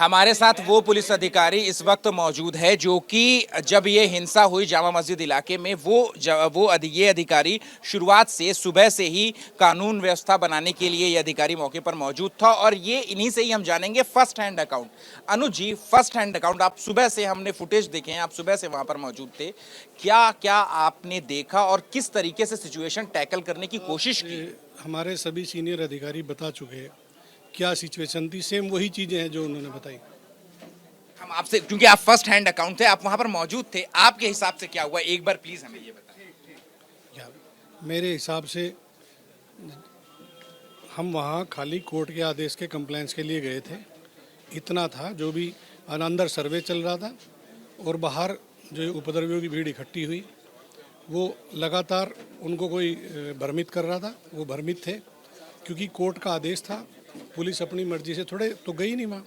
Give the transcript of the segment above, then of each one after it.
हमारे साथ वो पुलिस अधिकारी इस वक्त मौजूद है जो कि जब ये हिंसा हुई जामा मस्जिद इलाके में ये अधिकारी शुरुआत से सुबह से ही कानून व्यवस्था बनाने के लिए ये अधिकारी मौके पर मौजूद था और ये इन्हीं से ही हम जानेंगे फर्स्ट हैंड अकाउंट। अनुज जी, फर्स्ट हैंड अकाउंट, आप सुबह से, हमने फुटेज देखे हैं, आप सुबह से वहां पर मौजूद थे, क्या क्या आपने देखा और किस तरीके से सिचुएशन टैकल करने की कोशिश की? हमारे सभी सीनियर अधिकारी बता चुके हैं क्या सिचुएशन थी। सेम वही चीज़ें हैं जो उन्होंने बताई। हम आपसे, क्योंकि आप फर्स्ट हैंड अकाउंट थे, आप वहां पर मौजूद थे, आपके हिसाब से क्या हुआ, एक बार प्लीज हमें ये बताएं। मेरे हिसाब से हम वहाँ खाली कोर्ट के आदेश के कंप्लेंट्स के लिए गए थे, इतना था। जो भी अंदर सर्वे चल रहा था और बाहर जो उपद्रवियों की भीड़ इकट्ठी हुई, वो लगातार उनको कोई भ्रमित कर रहा था। वो भ्रमित थे क्योंकि कोर्ट का आदेश था। पुलिस अपनी मर्जी से थोड़े तो गई नहीं वहाँ,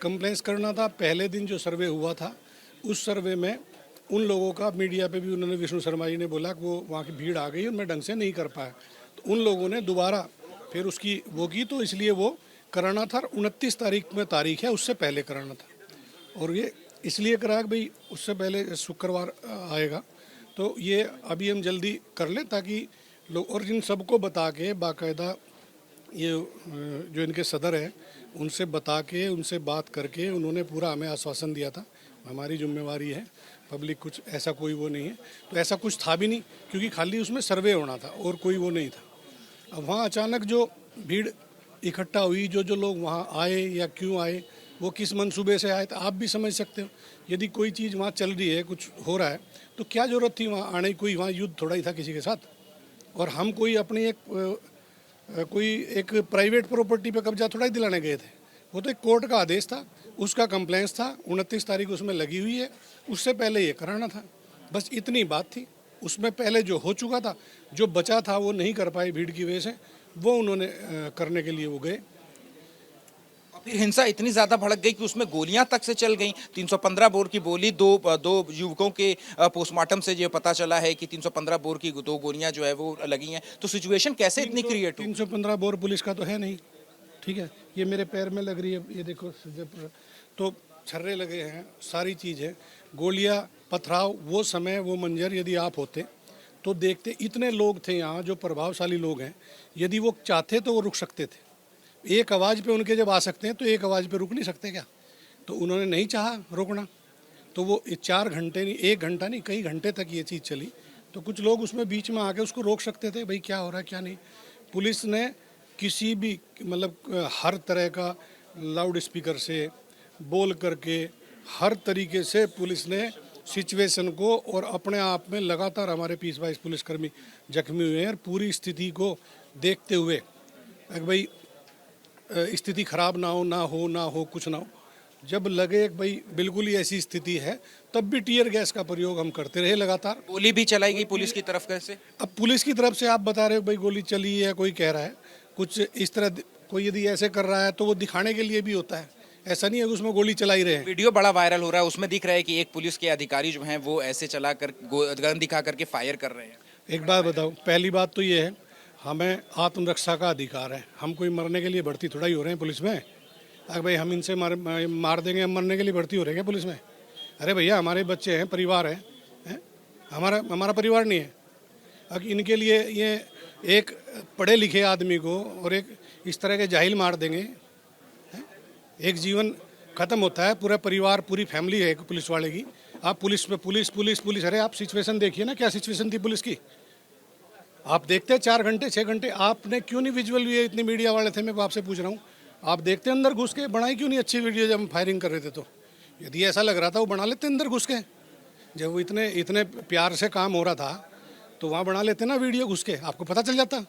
कंप्लेंट्स करना था। पहले दिन जो सर्वे हुआ था उस सर्वे में उन लोगों का, मीडिया पे भी उन्होंने, विष्णु शर्मा जी ने बोला कि वो वहाँ की भीड़ आ गई और मैं ढंग से नहीं कर पाया, तो उन लोगों ने दोबारा फिर उसकी वो की, तो इसलिए वो कराना था। 29 तारीख में तारीख है, उससे पहले कराना था। और ये इसलिए कराया कि भाई उससे पहले शुक्रवार आएगा, तो ये अभी हम जल्दी कर लें ताकि लोग, और इन सबको बता के बाकायदा ये जो इनके सदर है उनसे बता के, उनसे बात करके उन्होंने पूरा हमें आश्वासन दिया था हमारी जिम्मेवारी है, पब्लिक कुछ ऐसा कोई वो नहीं है। तो ऐसा कुछ था भी नहीं क्योंकि खाली उसमें सर्वे होना था और कोई वो नहीं था। अब वहाँ अचानक जो भीड़ इकट्ठा हुई, जो जो लोग वहाँ आए या क्यों आए, वो किस मंसूबे से आए, तो आप भी समझ सकते हो। यदि कोई चीज़ वहाँ चल रही है, कुछ हो रहा है, तो क्या ज़रूरत थी वहाँ आने की? कोई वहाँ युद्ध थोड़ा ही था किसी के साथ। और हम कोई अपनी कोई एक प्राइवेट प्रॉपर्टी पे कब्जा थोड़ा ही दिलाने गए थे। वो तो एक कोर्ट का आदेश था, उसका कंप्लेंस था, 29 तारीख उसमें लगी हुई है, उससे पहले ये कराना था। बस इतनी बात थी। उसमें पहले जो हो चुका था, जो बचा था वो नहीं कर पाए भीड़ की वजह से, वो उन्होंने करने के लिए वो गए। फिर हिंसा इतनी ज्यादा भड़क गई कि उसमें गोलियां तक से चल गई। 315 बोर की बोली, दो युवकों के पोस्टमार्टम से ये पता चला है कि 315 बोर की दो गोलियां जो है वो लगी हैं। तो सिचुएशन कैसे इतनी क्रिएट हुई? 315 बोर पुलिस का तो है नहीं, ठीक है। ये मेरे पैर में लग रही है, ये देखो, तो छर्रे लगे हैं, सारी चीज़ है, गोलियां, पथराव। वो समय, वो मंजर यदि आप होते तो देखते। इतने लोग थे यहाँ जो प्रभावशाली लोग हैं, यदि वो चाहते तो वो रुक सकते थे। एक आवाज़ पे उनके जब आ सकते हैं तो एक आवाज़ पे रुक नहीं सकते क्या? तो उन्होंने नहीं चाहा रोकना, तो वो 4 घंटे नहीं, 1 घंटा नहीं, कई घंटे तक ये चीज़ चली। तो कुछ लोग उसमें बीच में आके उसको रोक सकते थे, भाई क्या हो रहा है क्या नहीं। पुलिस ने किसी भी, मतलब हर तरह का लाउड स्पीकर से बोल करके, हर तरीके से पुलिस ने सिचुएशन को, और अपने आप में लगातार हमारे 20-22 पुलिसकर्मी जख्मी हुए हैं। और पूरी स्थिति को देखते हुए भाई स्थिति खराब ना हो, कुछ ना हो, जब लगे भाई बिल्कुल ही ऐसी स्थिति है, तब भी टीयर गैस का प्रयोग हम करते रहे लगातार। गोली भी चलाई गई पुलिस की तरफ कैसे? अब पुलिस की तरफ से आप बता रहे हो भाई गोली चली है, कोई कह रहा है कुछ इस तरह। कोई यदि ऐसे कर रहा है तो वो दिखाने के लिए भी होता है, ऐसा नहीं है कि उसमें गोली चला ही रहे हैं। वीडियो बड़ा वायरल हो रहा है, उसमें दिख रहा है कि एक पुलिस के अधिकारी जो हैं वो ऐसे चला कर गन दिखा करके फायर कर रहे हैं। एक बात बताओ, पहली बात तो ये है, हमें आत्मरक्षा का अधिकार है। हम कोई मरने के लिए भर्ती थोड़ा ही हो रहे हैं पुलिस में। अगर भाई हम इनसे मार देंगे, हम मरने के लिए भर्ती हो रहे हैं पुलिस में? अरे भैया, हमारे बच्चे हैं, परिवार है? हमारा परिवार नहीं है? अब इनके लिए ये एक पढ़े लिखे आदमी को और एक इस तरह के जाहिल मार देंगे? एक जीवन खत्म होता है, पूरा परिवार, पूरी फैमिली है एक पुलिस वाले की। आप पुलिस पे पुलिस, अरे आप सिचुएशन देखिए ना, क्या सिचुएशन थी पुलिस की। आप देखते 4 घंटे 6 घंटे, आपने क्यों नहीं विजुअल, ये इतने मीडिया वाले थे, मैं आपसे पूछ रहा हूँ, आप देखते अंदर घुस के, बनाई क्यों नहीं अच्छी वीडियो जब हम फायरिंग कर रहे थे? तो यदि ऐसा लग रहा था वो बना लेते अंदर घुस के। जब वो इतने प्यार से काम हो रहा था तो वहाँ बना लेते ना वीडियो घुस के, आपको पता चल जाता।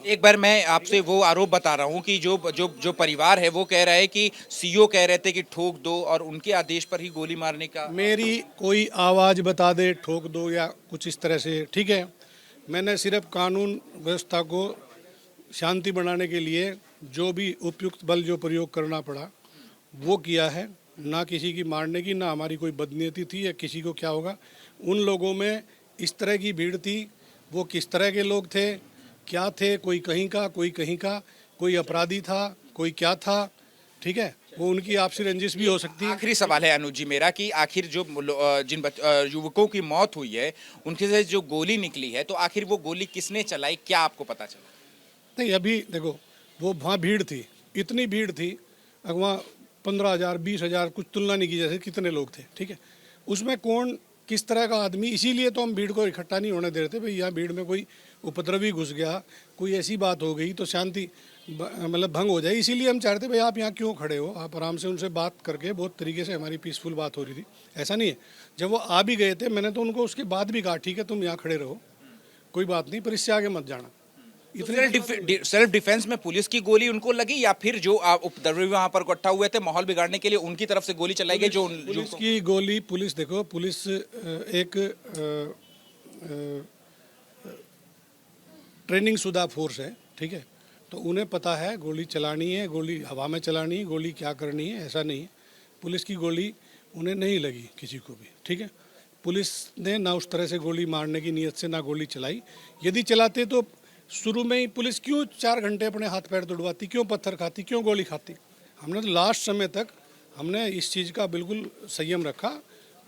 एक बार मैं आपसे वो आरोप बता रहा हूँ कि जो परिवार है वो कह रहा है कि सीओ कह रहे थे कि ठोक दो और उनके आदेश पर ही गोली मारने का। मेरी कोई आवाज़ बता दे, ठोक दो या कुछ इस तरह से, ठीक है। मैंने सिर्फ कानून व्यवस्था को शांति बनाने के लिए जो भी उपयुक्त बल जो प्रयोग करना पड़ा वो किया है, ना किसी की मारने की, ना हमारी कोई बदनीयती थी या किसी को क्या होगा। उन लोगों में इस तरह की भीड़ थी, वो किस तरह के लोग थे, क्या थे, कोई कहीं का, कोई कहीं का, कोई अपराधी था, कोई क्या था, ठीक है, वो उनकी आपसी रंजिश भी हो सकती है। आखिरी सवाल है अनुज जी मेरा कि आखिर जो युवकों की मौत हुई है उनके से जो गोली निकली है, तो आखिर वो गोली किसने चलाई, क्या आपको पता चला? नहीं, अभी देखो, वो वहाँ भीड़ थी, इतनी भीड़ थी, वहाँ 15,000 20,000 कुछ तुलना नहीं की जैसे कितने लोग थे, ठीक है। उसमें कौन किस तरह का आदमी, इसीलिए तो हम भीड़ को इकट्ठा नहीं होने दे रहे थे भाई। यहाँ भीड़ में कोई उपद्रवी घुस गया, कोई ऐसी बात हो गई तो शांति मतलब भंग हो जाए, इसीलिए हम चाह रहे थे भाई आप यहाँ क्यों खड़े हो, आप आराम से उनसे बात करके, बहुत तरीके से हमारी पीसफुल बात हो रही थी। ऐसा नहीं है, जब वो आ भी गए थे मैंने तो उनको उसके बाद भी कहा ठीक है तुम यहाँ खड़े रहो, कोई बात नहीं, पर इससे आगे मत जाना। सेल्फ डिफेंस में पुलिस की गोली उनको लगी या फिर जो उपद्रवी वहां पर इकट्ठा हुए थे माहौल बिगाड़ने के लिए उनकी तरफ से गोली चलाई गई? जो पुलिस की गोली, पुलिस देखो, पुलिस एक ट्रेनिंग शुदा फोर्स है, ठीक है, तो उन्हें पता है गोली चलानी है, गोली हवा में चलानी है, गोली क्या करनी है, ऐसा नहीं है। पुलिस की गोली उन्हें नहीं लगी किसी को भी, ठीक है। पुलिस ने ना उस तरह से गोली मारने की नीयत से ना गोली चलाई। यदि चलाते तो शुरू में ही पुलिस क्यों 4 घंटे अपने हाथ पैर तुड़वाती, क्यों पत्थर खाती, क्यों गोली खाती? हमने तो लास्ट समय तक हमने इस चीज़ का बिल्कुल संयम रखा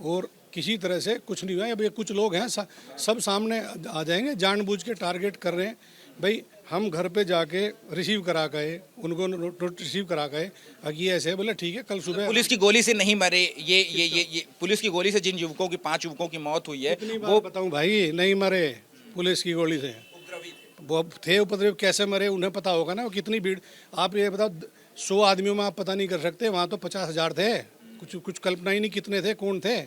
और किसी तरह से कुछ नहीं हुआ। अब ये कुछ लोग हैं सब सामने आ जाएंगे, जानबूझ के टारगेट कर रहे हैं भाई। हम घर पे जाके रिसीव करा गए, उनको रिसीव करा गए, ये ऐसे बोले ठीक है कल सुबह। पुलिस की गोली से नहीं मरे ये पुलिस की गोली से जिन युवकों की 5 युवकों की मौत हुई है वो बताऊं भाई, नहीं मरे पुलिस की गोली से, वो थे उपद्रवी, कैसे मरे उन्हें पता होगा ना। वो कितनी भीड़, आप ये बताओ 100 आदमियों में आप पता नहीं कर सकते, वहाँ तो 50,000 थे, कुछ कल्पना ही नहीं कितने थे, कौन थे,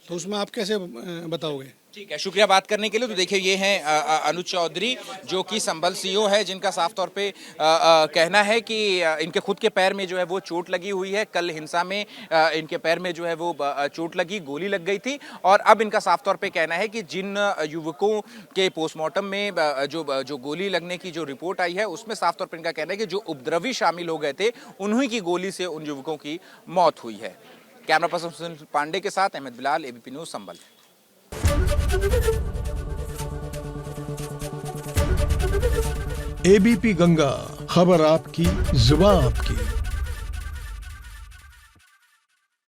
तो उसमें आप कैसे बताओगे? ठीक है, शुक्रिया बात करने के लिए। तो देखिए ये हैं अनुज चौधरी जो कि संभल सीओ है, जिनका साफ तौर पे कहना है कि इनके खुद के पैर में जो है वो चोट लगी हुई है। कल हिंसा में इनके पैर में जो है वो चोट लगी, गोली लग गई थी। और अब इनका साफ तौर पे कहना है कि जिन युवकों के पोस्टमार्टम में जो गोली लगने की जो रिपोर्ट आई है उसमें साफ तौर पर इनका कहना है कि जो उपद्रवी शामिल हो गए थे उन्हीं की गोली से उन युवकों की मौत हुई है। कैमरा पर्सन सुनील पांडे के साथ अहमद बिलाल, एबीपी न्यूज संभल। एबीपी गंगा, खबर आपकी, जुबान आपकी।